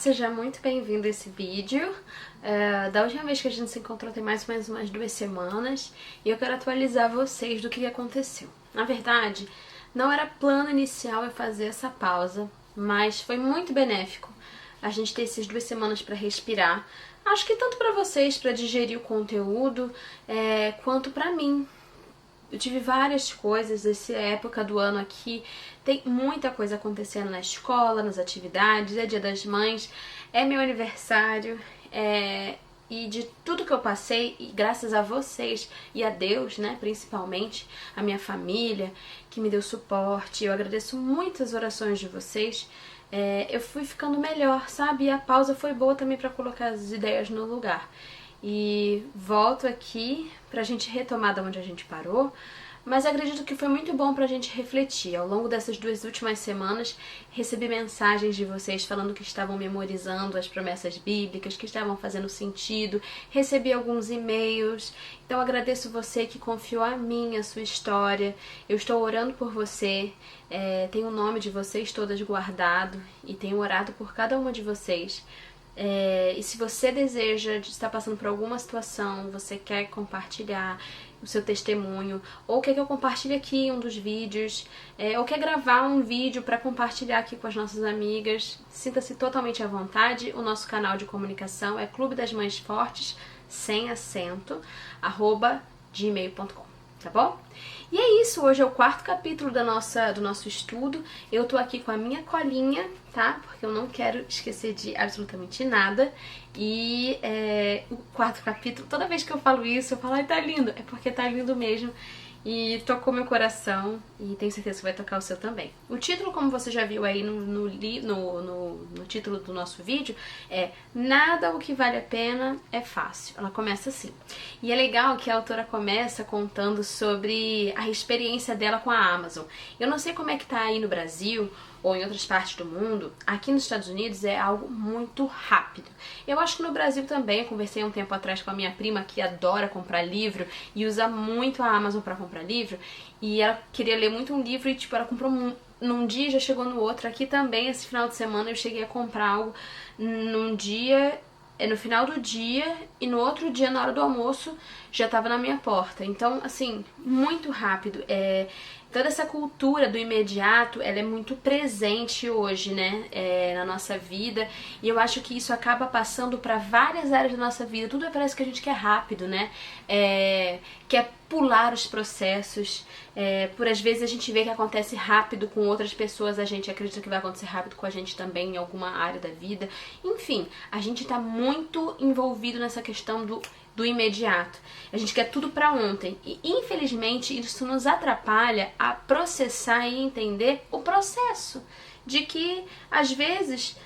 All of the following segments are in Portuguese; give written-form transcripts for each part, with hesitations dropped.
seja muito bem-vindo a esse vídeo. Da última vez que a gente se encontrou tem mais ou menos umas 2 semanas e eu quero atualizar vocês do que aconteceu. Na verdade, não era plano inicial eu fazer essa pausa, mas foi muito benéfico a gente ter essas 2 semanas para respirar. Acho que tanto para vocês, para digerir o conteúdo, quanto para mim. Eu tive várias coisas, essa época do ano aqui tem muita coisa acontecendo na escola, nas atividades, é Dia das Mães, é meu aniversário, e de tudo que eu passei, e graças a vocês e a Deus, né, principalmente, a minha família, que me deu suporte, eu agradeço muito as orações de vocês, eu fui ficando melhor, sabe? E a pausa foi boa também para colocar as ideias no lugar. E volto aqui pra gente retomar da onde a gente parou, mas acredito que foi muito bom pra gente refletir. Ao longo dessas 2 últimas semanas, recebi mensagens de vocês falando que estavam memorizando as promessas bíblicas, que estavam fazendo sentido, recebi alguns e-mails, então agradeço você que confiou a mim, a sua história. Eu estou orando por você, tenho o nome de vocês todas guardado e tenho orado por cada uma de vocês. E se você deseja, estar passando por alguma situação, você quer compartilhar o seu testemunho, ou quer que eu compartilhe aqui um dos vídeos, ou quer gravar um vídeo para compartilhar aqui com as nossas amigas, sinta-se totalmente à vontade. O nosso canal de comunicação é Clube das Mães Fortes, sem acento, @gmail.com, tá bom? E é isso, hoje é o 4º capítulo do nosso estudo. Eu tô aqui com a minha colinha, tá? Porque eu não quero esquecer de absolutamente nada. E o 4º capítulo, toda vez que eu falo isso, eu falo, ai, tá lindo. É porque tá lindo mesmo. E tocou meu coração e tenho certeza que vai tocar o seu também. O título, como você já viu aí no título do nosso vídeo, é Nada o que vale a pena é fácil. Ela começa assim. E é legal que a autora começa contando sobre a experiência dela com a Amazon. Eu não sei como é que tá aí no Brasil ou em outras partes do mundo. Aqui nos Estados Unidos é algo muito rápido. Eu acho que no Brasil também, eu conversei um tempo atrás com a minha prima que adora comprar livro e usa muito a Amazon para comprar livro, e ela queria ler muito um livro e tipo, ela comprou num dia e já chegou no outro. Aqui também, esse final de semana, eu cheguei a comprar algo num dia, no final do dia, e no outro dia, na hora do almoço, já estava na minha porta. Então, assim, muito rápido. Toda essa cultura do imediato, ela é muito presente hoje, né, na nossa vida, e eu acho que isso acaba passando para várias áreas da nossa vida. Tudo parece que a gente quer rápido, né, quer pular os processos, por às vezes a gente vê que acontece rápido com outras pessoas, a gente acredita que vai acontecer rápido com a gente também em alguma área da vida. Enfim, a gente está muito envolvido nessa questão do imediato. A gente quer tudo pra ontem. E infelizmente isso nos atrapalha a processar e entender o processo. De que às vezes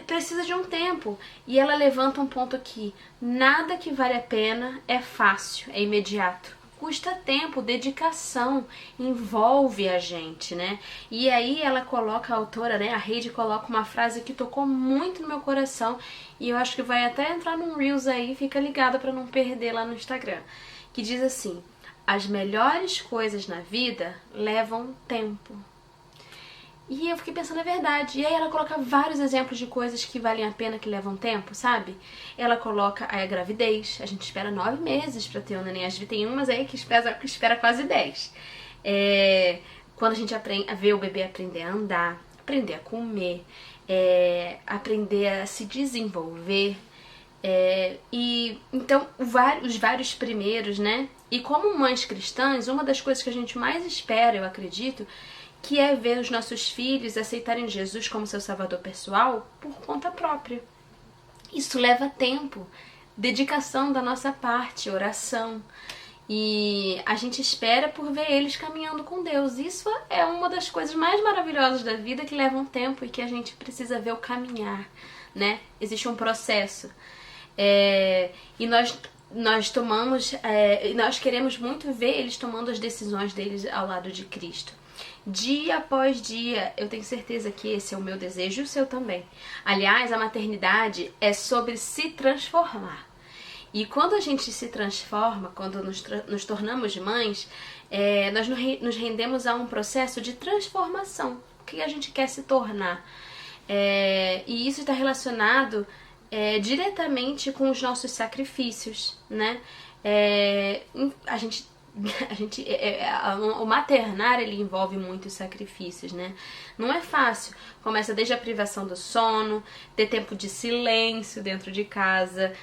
precisa de um tempo. E ela levanta um ponto aqui. Nada que vale a pena é fácil, é imediato. Custa tempo, dedicação, envolve a gente, né? E aí ela coloca, a autora, né, a Heidi, coloca uma frase que tocou muito no meu coração e eu acho que vai até entrar num Reels aí, fica ligada pra não perder lá no Instagram, que diz assim: as melhores coisas na vida levam tempo. E eu fiquei pensando, é verdade. E aí ela coloca vários exemplos de coisas que valem a pena, que levam tempo, sabe? Ela coloca a gravidez. A gente espera 9 meses pra ter um neném. Às vezes tem umas aí que espera quase 10. Quando a gente vê o bebê aprender a andar, aprender a comer, aprender a se desenvolver. E então os vários primeiros, né? E como mães cristãs, uma das coisas que a gente mais espera, eu acredito, que é ver os nossos filhos aceitarem Jesus como seu salvador pessoal por conta própria. Isso leva tempo, dedicação da nossa parte, oração. E a gente espera por ver eles caminhando com Deus. Isso é uma das coisas mais maravilhosas da vida, que levam tempo e que a gente precisa ver o caminhar, né? Existe um processo. E nós queremos muito ver eles tomando as decisões deles ao lado de Cristo. Dia após dia, eu tenho certeza que esse é o meu desejo e o seu também. Aliás, a maternidade é sobre se transformar. E quando a gente se transforma, quando nos tornamos mães, nós nos rendemos a um processo de transformação. O que a gente quer se tornar? E isso está relacionado diretamente com os nossos sacrifícios, né? A gente o maternar, ele envolve muitos sacrifícios, né? Não é fácil. Começa desde a privação do sono, ter tempo de silêncio dentro de casa,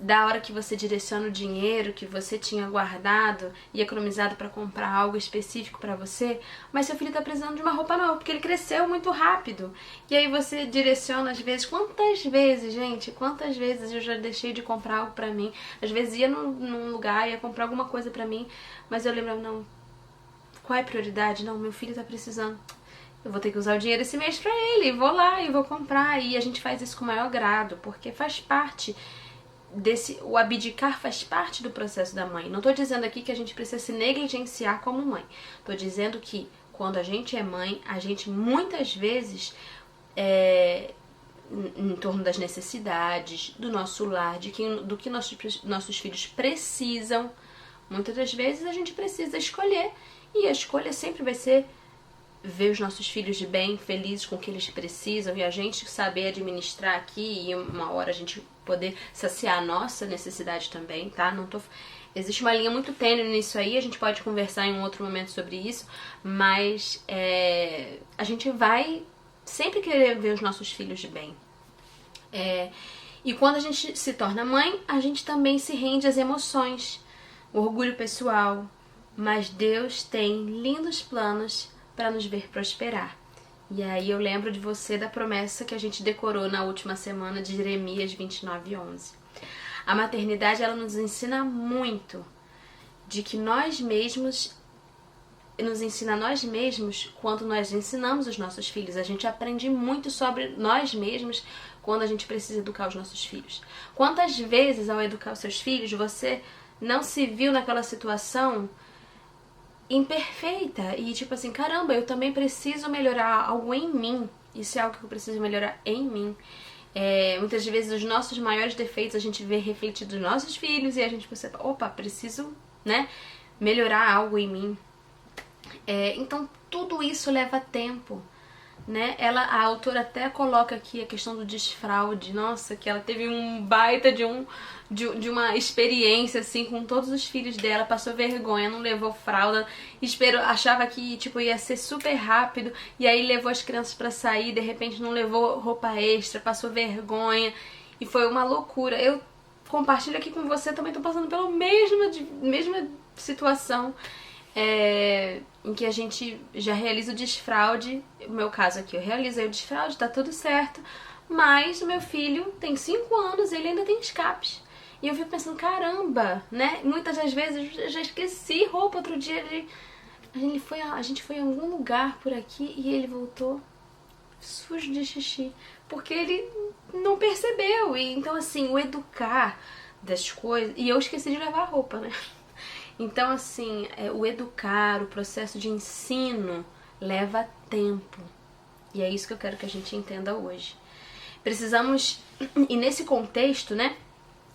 da hora que você direciona o dinheiro que você tinha guardado e economizado para comprar algo específico para você, mas seu filho tá precisando de uma roupa nova, porque ele cresceu muito rápido. E aí você direciona às vezes, quantas vezes, gente, quantas vezes eu já deixei de comprar algo pra mim. Às vezes ia num lugar, ia comprar alguma coisa pra mim, mas eu lembrava, não, qual é a prioridade? Não, meu filho tá precisando. Eu vou ter que usar o dinheiro esse mês pra ele, vou lá e vou comprar. E a gente faz isso com o maior grado, porque faz parte o abdicar faz parte do processo da mãe. Não tô dizendo aqui que a gente precisa se negligenciar como mãe. Tô dizendo que quando a gente é mãe, a gente muitas vezes em torno das necessidades, do nosso lar, do que nossos filhos precisam. Muitas das vezes a gente precisa escolher, e a escolha sempre vai ser ver os nossos filhos de bem, felizes com o que eles precisam, e a gente saber administrar aqui, e uma hora a gente poder saciar a nossa necessidade também, tá? Existe uma linha muito tênue nisso aí, a gente pode conversar em um outro momento sobre isso, mas a gente vai sempre querer ver os nossos filhos de bem. E quando a gente se torna mãe, a gente também se rende às emoções, o orgulho pessoal, mas Deus tem lindos planos para nos ver prosperar. E aí eu lembro de você da promessa que a gente decorou na última semana de Jeremias 29:11. A maternidade, ela nos ensina muito de que nós mesmos, nos ensina a nós mesmos quando nós ensinamos os nossos filhos. A gente aprende muito sobre nós mesmos quando a gente precisa educar os nossos filhos. Quantas vezes ao educar os seus filhos você não se viu naquela situação imperfeita e tipo assim, caramba, eu também preciso melhorar algo em mim. Isso é algo que eu preciso melhorar em mim. Muitas vezes os nossos maiores defeitos a gente vê refletidos nos nossos filhos e a gente pensa, opa, preciso, né, melhorar algo em mim. Então tudo isso leva tempo, né? A autora até coloca aqui a questão do desfraude. Nossa, que ela teve um baita de uma experiência assim com todos os filhos dela, passou vergonha, não levou fralda, achava que tipo ia ser super rápido, e aí levou as crianças pra sair, de repente não levou roupa extra, passou vergonha e foi uma loucura. Eu compartilho aqui com você, também tô passando pela mesma situação. Em que a gente já realiza o desfraude. No meu caso aqui, eu realizei o desfraude, tá tudo certo, mas o meu filho tem 5 anos, ele ainda tem escapes. E eu fico pensando, caramba, né? Muitas das vezes eu já esqueci roupa. Outro dia a gente foi em algum lugar por aqui e ele voltou sujo de xixi, porque ele não percebeu. E então assim, o educar das coisas, e eu esqueci de levar a roupa, né? Então, assim, o educar, o processo de ensino leva tempo. E é isso que eu quero que a gente entenda hoje. Precisamos, e nesse contexto, né,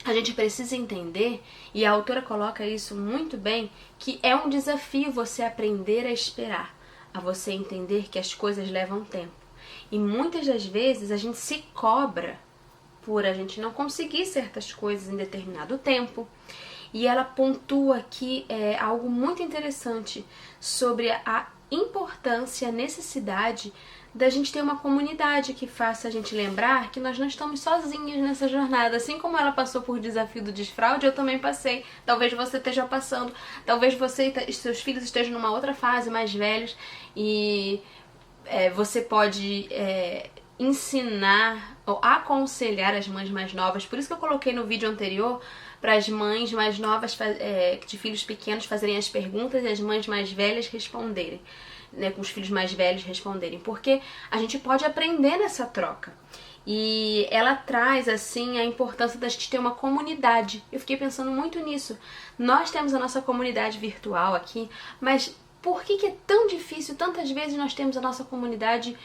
a gente precisa entender, e a autora coloca isso muito bem, que é um desafio você aprender a esperar, a você entender que as coisas levam tempo. E muitas das vezes a gente se cobra por a gente não conseguir certas coisas em determinado tempo. E ela pontua aqui algo muito interessante sobre a importância, a necessidade da gente ter uma comunidade que faça a gente lembrar que nós não estamos sozinhos nessa jornada. Assim como ela passou por desafio do desfraude, eu também passei. Talvez você esteja passando, talvez você e seus filhos estejam numa outra fase, mais velhos, e você pode ensinar ou aconselhar as mães mais novas. Por isso que eu coloquei no vídeo anterior para as mães mais novas de filhos pequenos fazerem as perguntas e as mães mais velhas responderem, né, com os filhos mais velhos responderem, porque a gente pode aprender nessa troca. E ela traz assim a importância da gente ter uma comunidade. Eu fiquei pensando muito nisso. Nós temos a nossa comunidade virtual aqui, mas por que é tão difícil tantas vezes nós temos a nossa comunidade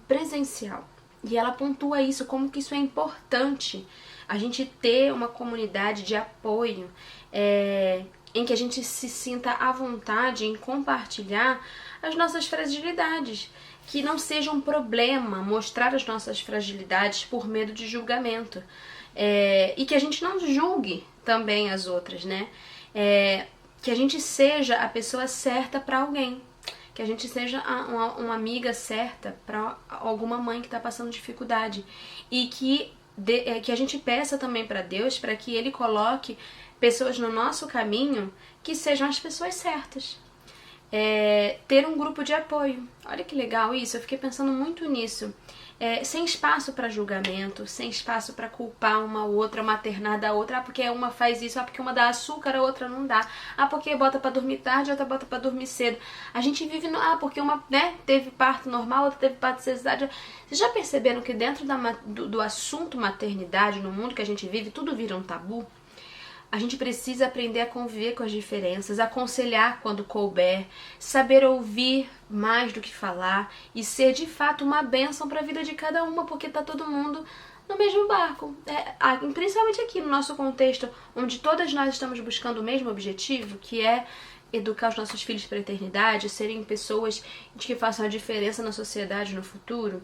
presencial? E ela pontua isso, como que isso é importante, a gente ter uma comunidade de apoio, em que a gente se sinta à vontade em compartilhar as nossas fragilidades. que não seja um problema mostrar as nossas fragilidades por medo de julgamento. E que a gente não julgue também as outras, né? Que a gente seja a pessoa certa para alguém. Que a gente seja uma amiga certa para alguma mãe que está passando dificuldade. E que a gente peça também para Deus para que Ele coloque pessoas no nosso caminho que sejam as pessoas certas. Ter um grupo de apoio. Olha que legal isso, eu fiquei pensando muito nisso. Sem espaço para julgamento, sem espaço para culpar uma outra, maternar da outra. Porque uma faz isso, porque uma dá açúcar, a outra não dá. Porque bota para dormir tarde, a outra bota para dormir cedo. A gente vive no... porque uma teve parto normal, outra teve parto cesárea. Vocês já perceberam que dentro do assunto maternidade, no mundo que a gente vive, tudo vira um tabu? A gente precisa aprender a conviver com as diferenças, aconselhar quando couber, saber ouvir mais do que falar e ser de fato uma bênção para a vida de cada uma, porque tá todo mundo no mesmo barco. Principalmente aqui no nosso contexto, onde todas nós estamos buscando o mesmo objetivo, que é educar os nossos filhos para a eternidade, serem pessoas que façam a diferença na sociedade no futuro.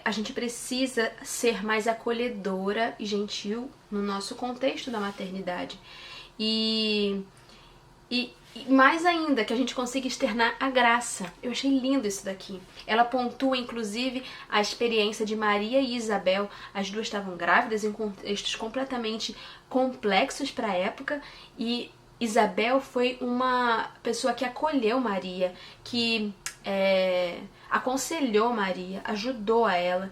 A gente precisa ser mais acolhedora e gentil no nosso contexto da maternidade. E mais ainda, que a gente consiga externar a graça. Eu achei lindo isso daqui. Ela pontua, inclusive, a experiência de Maria e Isabel. As duas estavam grávidas em contextos completamente complexos para a época. E Isabel foi uma pessoa que acolheu Maria, que aconselhou Maria, ajudou a ela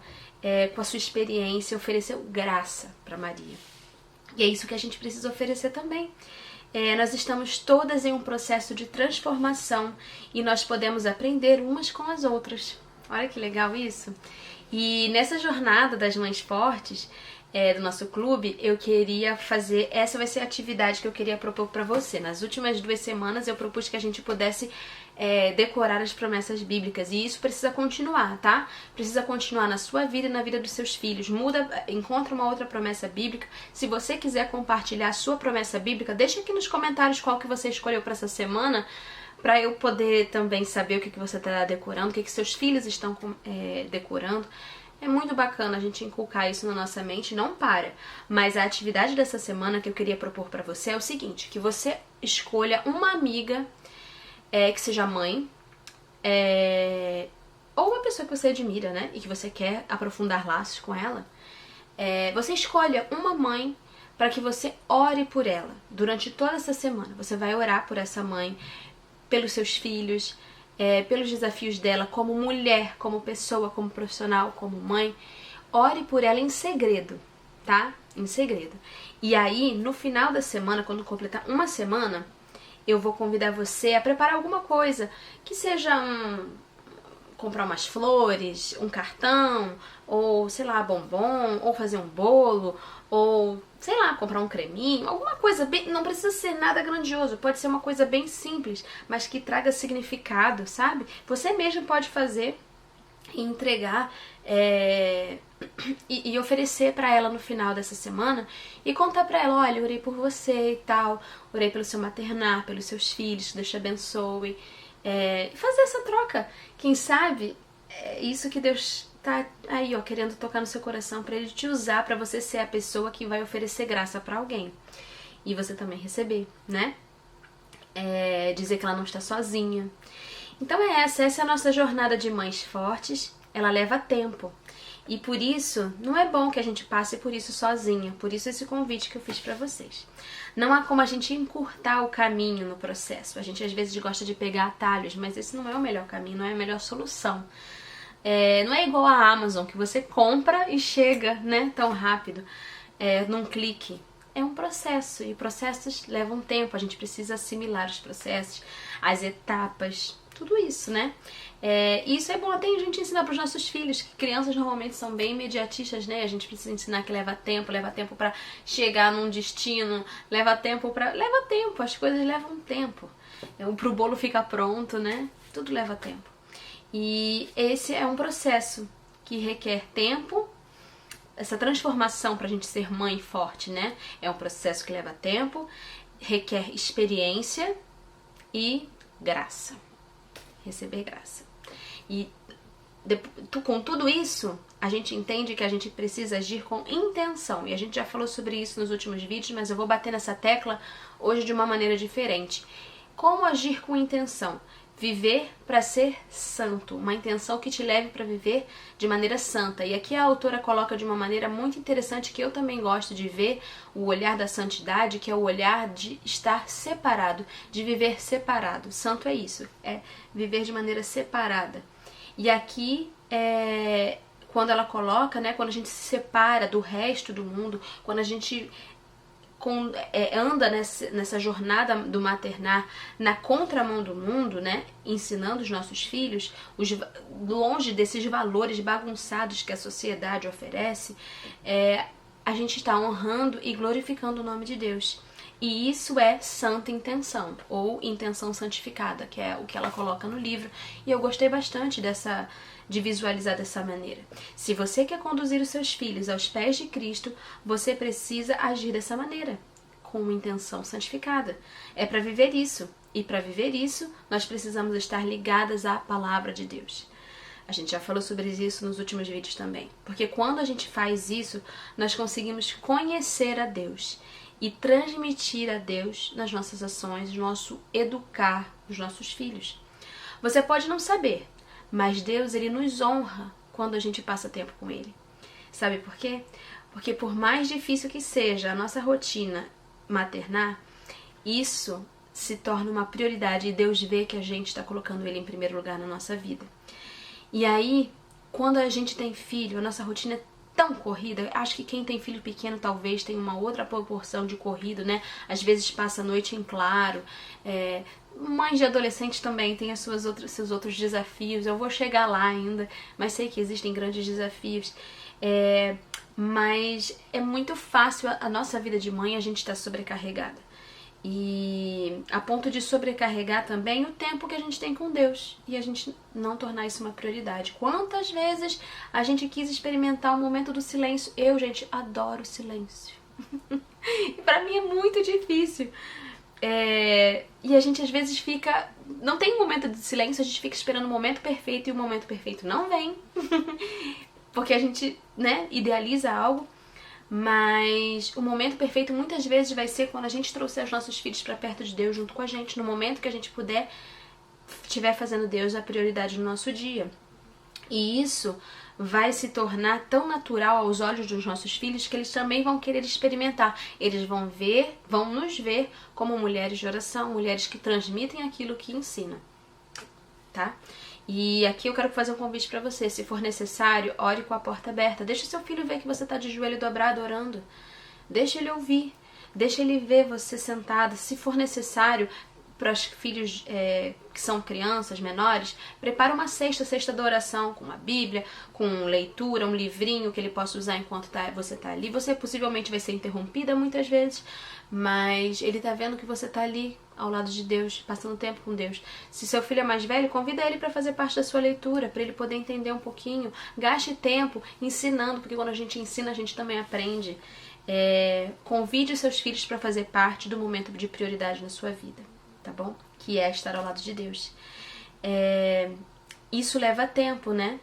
com a sua experiência, ofereceu graça para Maria. E é isso que a gente precisa oferecer também. Nós estamos todas em um processo de transformação e nós podemos aprender umas com as outras. Olha que legal isso! E nessa jornada das Mães Fortes, do nosso clube, eu queria fazer... Essa vai ser a atividade que eu queria propor para você. Nas últimas 2 semanas eu propus que a gente pudesse decorar as promessas bíblicas. E isso precisa continuar, tá? Precisa continuar na sua vida e na vida dos seus filhos. Encontra uma outra promessa bíblica. Se você quiser compartilhar a sua promessa bíblica, deixa aqui nos comentários qual que você escolheu para essa semana, para eu poder também saber o que você está decorando, o que seus filhos estão decorando. É muito bacana a gente inculcar isso na nossa mente, não para. Mas a atividade dessa semana que eu queria propor para você é o seguinte, que você escolha uma amiga que seja mãe, ou uma pessoa que você admira, né? E que você quer aprofundar laços com ela. Você escolha uma mãe para que você ore por ela durante toda essa semana. Você vai orar por essa mãe, pelos seus filhos, pelos desafios dela como mulher, como pessoa, como profissional, como mãe. Ore por ela em segredo, tá? Em segredo. E aí, no final da semana, quando completar uma semana, eu vou convidar você a preparar alguma coisa, que seja comprar umas flores, um cartão, ou sei lá, bombom, ou fazer um bolo, ou sei lá, comprar um creminho, alguma coisa bem, não precisa ser nada grandioso, pode ser uma coisa bem simples, mas que traga significado, sabe? Você mesmo pode fazer e entregar e oferecer pra ela no final dessa semana e contar pra ela, olha, orei por você e tal, orei pelo seu maternar, pelos seus filhos, Deus te abençoe, e fazer essa troca. Quem sabe isso que Deus tá aí, ó, querendo tocar no seu coração pra Ele te usar, pra você ser a pessoa que vai oferecer graça pra alguém e você também receber, né? Dizer que ela não está sozinha. Então essa é a nossa jornada de mães fortes. Ela leva tempo. E por isso, não é bom que a gente passe por isso sozinha. Por isso esse convite que eu fiz pra vocês. Não há como a gente encurtar o caminho no processo. A gente às vezes gosta de pegar atalhos, mas esse não é o melhor caminho, não é a melhor solução. Não é igual a Amazon, que você compra e chega, né, tão rápido, num clique. É um processo, e processos levam tempo. A gente precisa assimilar os processos, as etapas, tudo isso, né? Isso é bom até a gente ensinar para os nossos filhos, que crianças normalmente são bem imediatistas, né? A gente precisa ensinar que leva tempo para chegar num destino, leva tempo, as coisas levam tempo. Pro bolo ficar pronto, né? Tudo leva tempo. E esse é um processo que requer tempo. Essa transformação pra gente ser mãe forte, né? É um processo que leva tempo, requer experiência e graça. Receber graça. E com tudo isso, a gente entende que a gente precisa agir com intenção. E a gente já falou sobre isso nos últimos vídeos, mas eu vou bater nessa tecla hoje de uma maneira diferente. Como agir com intenção? Viver para ser santo, uma intenção que te leve para viver de maneira santa. E aqui a autora coloca de uma maneira muito interessante, que eu também gosto de ver, o olhar da santidade, que é o olhar de estar separado, de viver separado. Santo é isso, é viver de maneira separada. E aqui, quando ela coloca, né, quando a gente se separa do resto do mundo, quando a gente anda nessa jornada do maternar na contramão do mundo, né, ensinando os nossos filhos, longe desses valores bagunçados que a sociedade oferece, a gente está honrando e glorificando o nome de Deus. E isso é santa intenção, ou intenção santificada, que é o que ela coloca no livro. E eu gostei bastante de visualizar dessa maneira. Se você quer conduzir os seus filhos aos pés de Cristo, você precisa agir dessa maneira, com uma intenção santificada. É para viver isso. E para viver isso, nós precisamos estar ligadas à palavra de Deus. A gente já falou sobre isso nos últimos vídeos também. Porque quando a gente faz isso, nós conseguimos conhecer a Deus e transmitir a Deus nas nossas ações, no nosso educar os nossos filhos. Você pode não saber, mas Deus, Ele nos honra quando a gente passa tempo com Ele. Sabe por quê? Porque por mais difícil que seja a nossa rotina maternar, isso se torna uma prioridade e Deus vê que a gente está colocando Ele em primeiro lugar na nossa vida. E aí, quando a gente tem filho, a nossa rotina é tão corrida. Acho que quem tem filho pequeno talvez tenha uma outra proporção de corrido, né? Às vezes passa a noite em claro. Mães de adolescentes também têm seus outros desafios. Eu vou chegar lá ainda, mas sei que existem grandes desafios. Mas é muito fácil a nossa vida de mãe, a gente está sobrecarregada. E a ponto de sobrecarregar também o tempo que a gente tem com Deus e a gente não tornar isso uma prioridade. Quantas vezes a gente quis experimentar o momento do silêncio? Eu, gente, adoro silêncio. E pra mim é muito difícil. E a gente às vezes fica... Não tem um momento de silêncio, a gente fica esperando o momento perfeito e o momento perfeito não vem. Porque a gente, né, idealiza algo. Mas o momento perfeito muitas vezes vai ser quando a gente trouxer os nossos filhos para perto de Deus junto com a gente, no momento que a gente estiver fazendo Deus a prioridade no nosso dia. E isso vai se tornar tão natural aos olhos dos nossos filhos que eles também vão querer experimentar. Eles vão nos ver como mulheres de oração, mulheres que transmitem aquilo que ensinam, tá? E aqui eu quero fazer um convite para você. Se for necessário, ore com a porta aberta. Deixa seu filho ver que você está de joelho dobrado orando. Deixa ele ouvir. Deixa ele ver você sentada. Se for necessário, para os filhos que são crianças menores, prepara uma cesta da oração, com uma Bíblia, com leitura, um livrinho que ele possa usar enquanto você está ali. Você possivelmente vai ser interrompida muitas vezes, mas ele está vendo que você está ali ao lado de Deus, passando tempo com Deus. Se seu filho é mais velho, convida ele para fazer parte da sua leitura, para ele poder entender um pouquinho. Gaste tempo ensinando, porque quando a gente ensina, a gente também aprende. Convide os seus filhos para fazer parte do momento de prioridade na sua vida, tá bom? Que é estar ao lado de Deus. Isso leva tempo, né?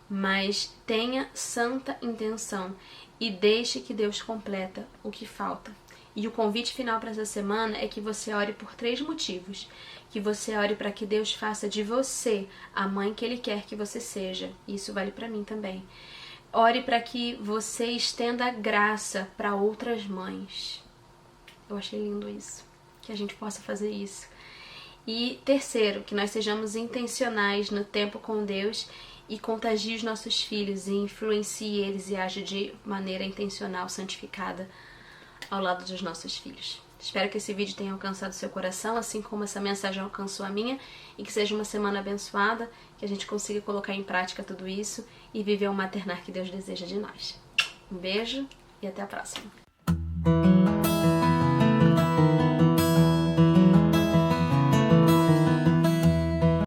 Mas tenha santa intenção e deixe que Deus completa o que falta. E o convite final para essa semana é que você ore por 3 motivos. Que você ore para que Deus faça de você a mãe que Ele quer que você seja. Isso vale para mim também. Ore para que você estenda a graça para outras mães. Eu achei lindo isso. Que a gente possa fazer isso. E terceiro, que nós sejamos intencionais no tempo com Deus e contagie os nossos filhos e influencie eles e age de maneira intencional, santificada ao lado dos nossos filhos. Espero que esse vídeo tenha alcançado seu coração, assim como essa mensagem alcançou a minha, e que seja uma semana abençoada, que a gente consiga colocar em prática tudo isso e viver o maternar que Deus deseja de nós. Um beijo e até a próxima.